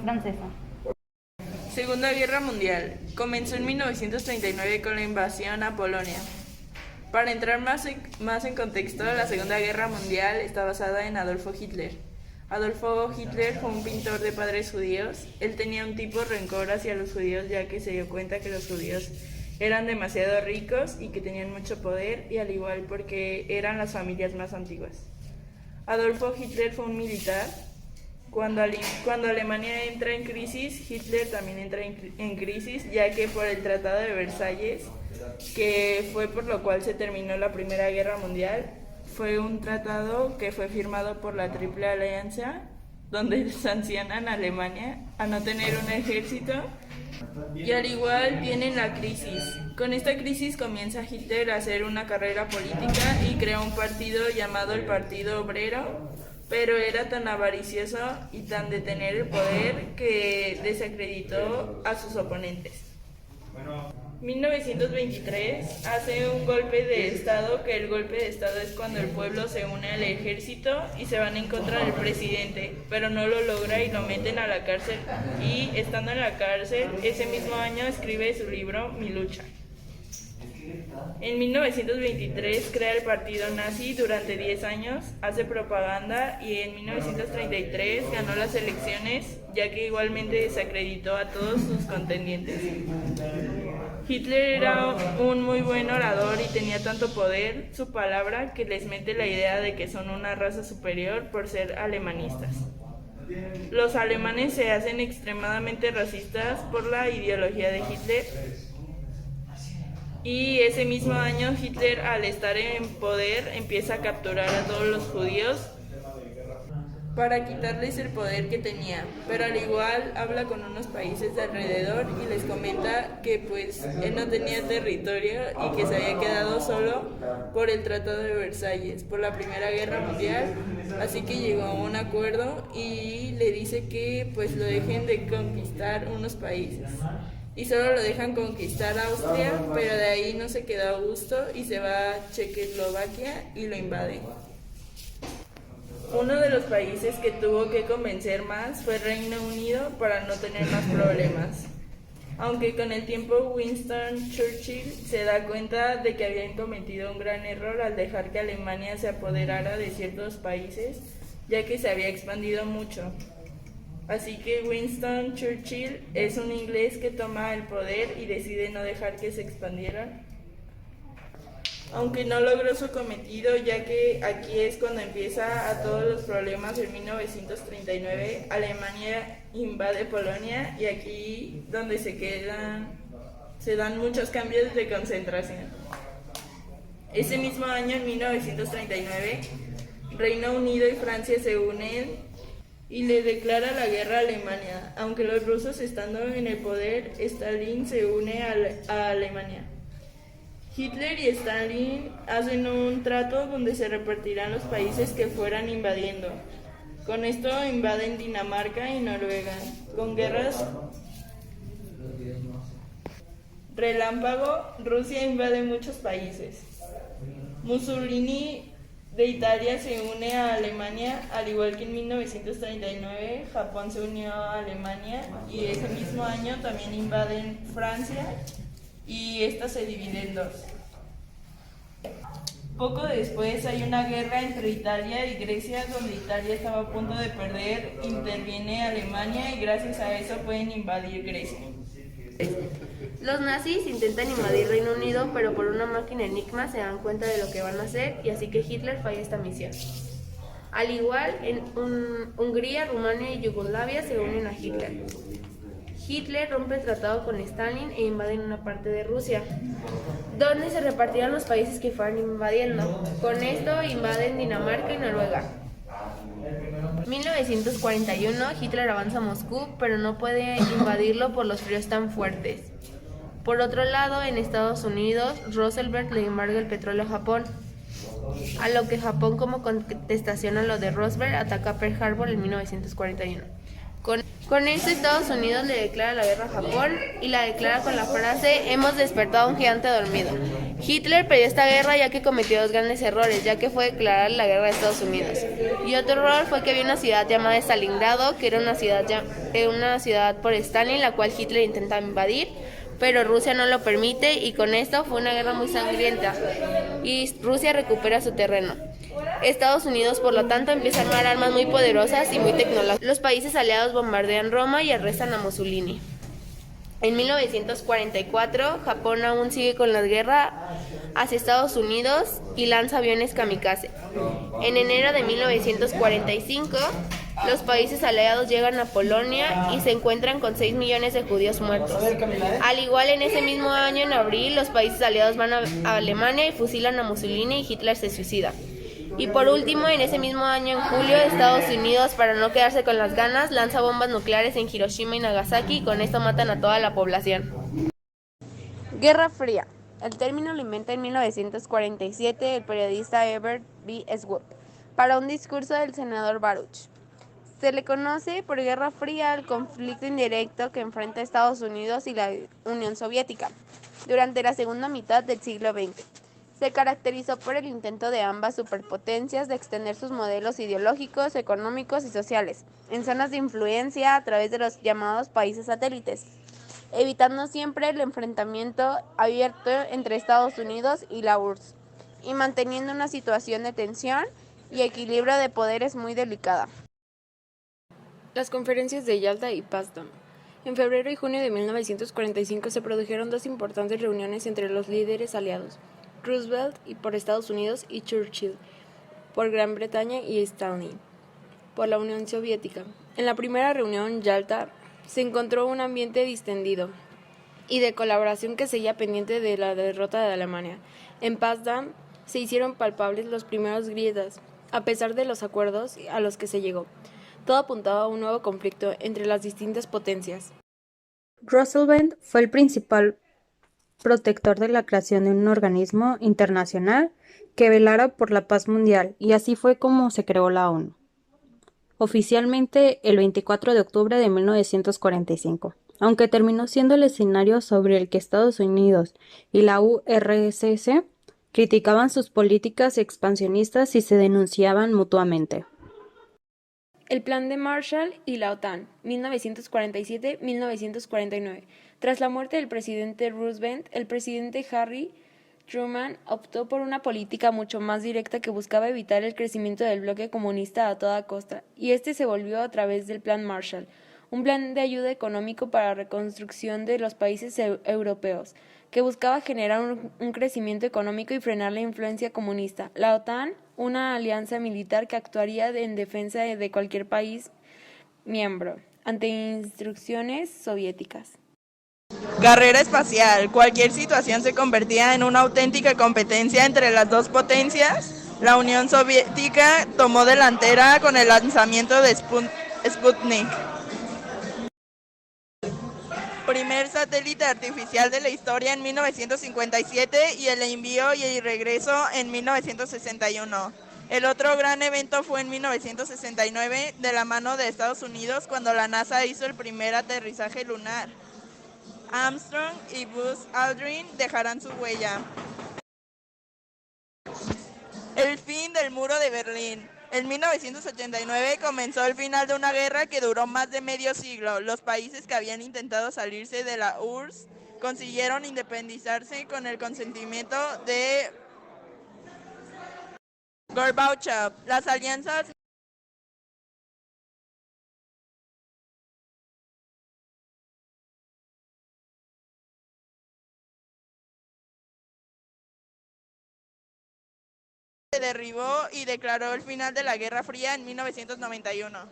Francesa. Segunda Guerra Mundial. Comenzó en 1939 con la invasión a Polonia. Para entrar más en contexto, la Segunda Guerra Mundial está basada en Adolfo Hitler. Adolfo Hitler fue un pintor de padres judíos. Él tenía un tipo de rencor hacia los judíos, ya que se dio cuenta que los judíos eran demasiado ricos y que tenían mucho poder, y al igual porque eran las familias más antiguas. Adolfo Hitler fue un militar. Cuando Alemania entra en crisis, Hitler también entra en crisis, ya que por el Tratado de Versalles, que fue por lo cual se terminó la Primera Guerra Mundial, fue un tratado que fue firmado por la Triple Alianza, donde sancionan a Alemania a no tener un ejército, y al igual tienen la crisis. Con esta crisis comienza Hitler a hacer una carrera política y crea un partido llamado el Partido Obrero, pero era tan avaricioso y tan de tener el poder que desacreditó a sus oponentes. 1923 hace un golpe de estado, que el golpe de estado es cuando el pueblo se une al ejército y se van en contra del presidente, pero no lo logra y lo meten a la cárcel, y estando en la cárcel ese mismo año escribe su libro Mi lucha. En 1923 crea el partido nazi durante 10 años, hace propaganda, y en 1933 ganó las elecciones, ya que igualmente desacreditó a todos sus contendientes. Hitler era un muy buen orador y tenía tanto poder su palabra que les mete la idea de que son una raza superior por ser alemanistas. Los alemanes se hacen extremadamente racistas por la ideología de Hitler. Y ese mismo año Hitler, al estar en poder, empieza a capturar a todos los judíos para quitarles el poder que tenía, pero al igual habla con unos países de alrededor y les comenta que pues él no tenía territorio y que se había quedado solo por el Tratado de Versalles, por la Primera Guerra Mundial, así que llegó a un acuerdo y le dice que pues lo dejen de conquistar unos países. Y solo lo dejan conquistar Austria, pero de ahí no se quedó a gusto y se va a Checoslovaquia y lo invade. Uno de los países que tuvo que convencer más fue Reino Unido para no tener más problemas. Aunque con el tiempo Winston Churchill se da cuenta de que habían cometido un gran error al dejar que Alemania se apoderara de ciertos países, ya que se había expandido mucho. Así que Winston Churchill es un inglés que toma el poder y decide no dejar que se expandieran. Aunque no logró su cometido, ya que aquí es cuando empieza a todos los problemas. En 1939 Alemania invade Polonia y aquí donde se dan muchos cambios de concentración. Ese mismo año, en 1939, Reino Unido y Francia se unen y le declara la guerra a Alemania. Aunque los rusos estando en el poder, Stalin se une a Alemania. Hitler y Stalin hacen un trato donde se repartirán los países que fueran invadiendo. Con esto invaden Dinamarca y Noruega. Con guerras relámpago, Rusia invade muchos países. Mussolini de Italia se une a Alemania, al igual que en 1939 Japón se unió a Alemania, y ese mismo año también invaden Francia y esta se divide en dos. Poco después hay una guerra entre Italia y Grecia, donde Italia estaba a punto de perder, interviene Alemania y gracias a eso pueden invadir Grecia. Los nazis intentan invadir Reino Unido, pero por una máquina enigma se dan cuenta de lo que van a hacer, y así que Hitler falla esta misión. Al igual, en Hungría, Rumania y Yugoslavia se unen a Hitler. Hitler rompe el tratado con Stalin e invaden una parte de Rusia, donde se repartirán los países que fueran invadiendo. Con esto invaden Dinamarca y Noruega. 1941, Hitler avanza a Moscú, pero no puede invadirlo por los fríos tan fuertes. Por otro lado, en Estados Unidos, Roosevelt le embarga el petróleo a Japón, a lo que Japón, como contestación a lo de Roosevelt, ataca Pearl Harbor en 1941. Con esto Estados Unidos le declara la guerra a Japón y la declara con la frase "hemos despertado a un gigante dormido". Hitler perdió esta guerra ya que cometió dos grandes errores, ya que fue declarar la guerra a Estados Unidos. Y otro error fue que había una ciudad llamada Stalingrado, que era una ciudad por Stalin, la cual Hitler intenta invadir, pero Rusia no lo permite y con esto fue una guerra muy sangrienta y Rusia recupera su terreno. Estados Unidos, por lo tanto, empieza a armar armas muy poderosas y muy tecnológicas. Los países aliados bombardean Roma y arrestan a Mussolini. En 1944, Japón aún sigue con la guerra hacia Estados Unidos y lanza aviones kamikaze. En enero de 1945, los países aliados llegan a Polonia y se encuentran con 6 millones de judíos muertos. Al igual, en ese mismo año, en abril, los países aliados van a Alemania y fusilan a Mussolini y Hitler se suicida. Y por último, en ese mismo año, en julio, Estados Unidos, para no quedarse con las ganas, lanza bombas nucleares en Hiroshima y Nagasaki y con esto matan a toda la población. Guerra Fría. El término lo inventa en 1947 el periodista Herbert B. Swoop para un discurso del senador Baruch. Se le conoce por Guerra Fría al conflicto indirecto que enfrenta Estados Unidos y la Unión Soviética durante la segunda mitad del siglo XX. Se caracterizó por el intento de ambas superpotencias de extender sus modelos ideológicos, económicos y sociales en zonas de influencia a través de los llamados países satélites, evitando siempre el enfrentamiento abierto entre Estados Unidos y la URSS y manteniendo una situación de tensión y equilibrio de poderes muy delicada. Las conferencias de Yalta y Potsdam. En febrero y junio de 1945 se produjeron dos importantes reuniones entre los líderes aliados, Roosevelt por Estados Unidos y Churchill por Gran Bretaña y Stalin por la Unión Soviética. En la primera reunión, Yalta, se encontró un ambiente distendido y de colaboración que seguía pendiente de la derrota de Alemania. En Potsdam se hicieron palpables los primeros grietas, a pesar de los acuerdos a los que se llegó. Todo apuntaba a un nuevo conflicto entre las distintas potencias. Roosevelt fue el principal protector de la creación de un organismo internacional que velara por la paz mundial, y así fue como se creó la ONU. Oficialmente el 24 de octubre de 1945, aunque terminó siendo el escenario sobre el que Estados Unidos y la URSS criticaban sus políticas expansionistas y se denunciaban mutuamente. El Plan de Marshall y la OTAN, 1947-1949. Tras la muerte del presidente Roosevelt, el presidente Harry Truman optó por una política mucho más directa que buscaba evitar el crecimiento del bloque comunista a toda costa, y este se volvió a través del Plan Marshall, un plan de ayuda económico para la reconstrucción de los países europeos, que buscaba generar un crecimiento económico y frenar la influencia comunista. La OTAN, una alianza militar que actuaría en defensa de cualquier país miembro, ante instrucciones soviéticas. Carrera espacial. Cualquier situación se convertía en una auténtica competencia entre las dos potencias. La Unión Soviética tomó delantera con el lanzamiento de Sputnik, primer satélite artificial de la historia en 1957, y el envío y el regreso en 1961. El otro gran evento fue en 1969, de la mano de Estados Unidos, cuando la NASA hizo el primer aterrizaje lunar. Armstrong y Buzz Aldrin dejarán su huella. El fin del muro de Berlín. En 1989 comenzó el final de una guerra que duró más de medio siglo. Los países que habían intentado salirse de la URSS consiguieron independizarse con el consentimiento de Gorbachev. Las alianzas se derribó y declaró el final de la Guerra Fría en 1991.